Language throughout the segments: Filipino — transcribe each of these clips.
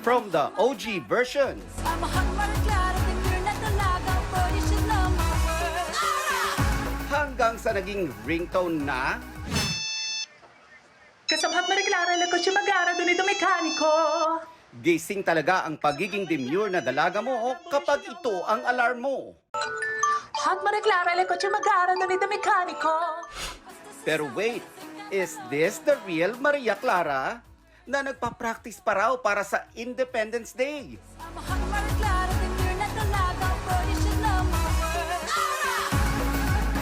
From the OG version hanggang sa naging ringtone na Kasamhat Mariclara, la coche magara, donito mekaniko. gising talaga ang pagiging demure na dalaga mo kapag ito ang alarm mo. Hot Mariclara, la coche magara, donito mekaniko. Pero wait, is this the real Maria Clara na nagpa-practice pa raw para sa Independence Day?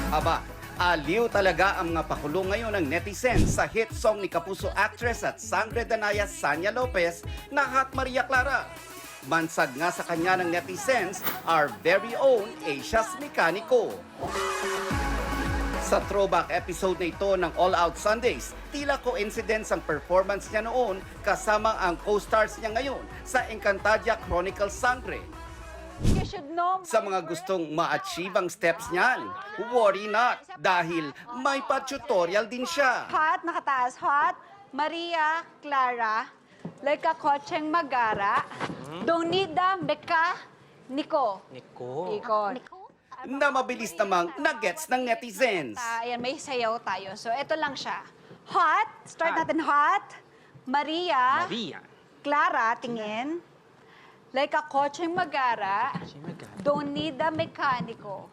Aba, aliw talaga ang mga pakulong ngayon ng netizens sa hit song ni Kapuso actress at Sangre Danaya Sanya Lopez na Hot Maria Clara. Mansag nga sa kanya ng netizens, our very own Asia's Mekaniko. Sa throwback episode na ito ng All Out Sundays, tila coincidence ang performance niya noon kasama ang co-stars niya ngayon sa Encantadia Chronicles Sangre. You should know. Sa mga gustong ma-achieve ang steps niyan, worry not dahil may pa-tutorial din siya. Hot, nakataas. Hot, Maria Clara, like a kotseng magara, donida meka, Nico. Nico. Na mabilis namang na-gets ng netizens. Ayan, may sayaw tayo. So, ito lang siya. Hot, start natin hot. Maria. Clara, tingin. Like a kotseng magara, donida mekaniko.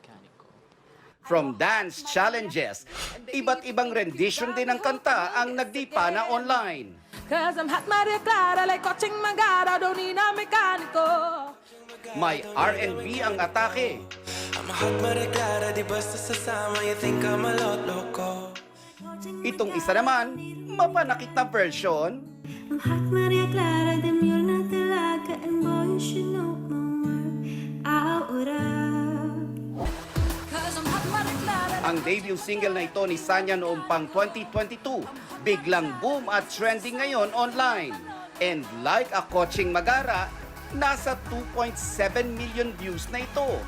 From dance challenges, iba't ibang rendition din ng kanta ang nagdipa na online. Cause I'm hot Maria Clara, like coaching magara, donito mekaniko. May R&B ang atake. I'm a hot Maria Clara, di basta sasama, you think I'm a lot loco. Itong isa naman, mapanakit na version. I'm hot Maria Clara, demure na talaga, and boy, you should know my worth. Ahora. Ang debut single na ito ni Sanya noong pang 2022, biglang boom at trending ngayon online. And like a coaching magara, nasa 2.7 million views na ito.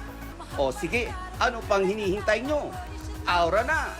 O sige, ano pang hinihintay nyo? Aura na!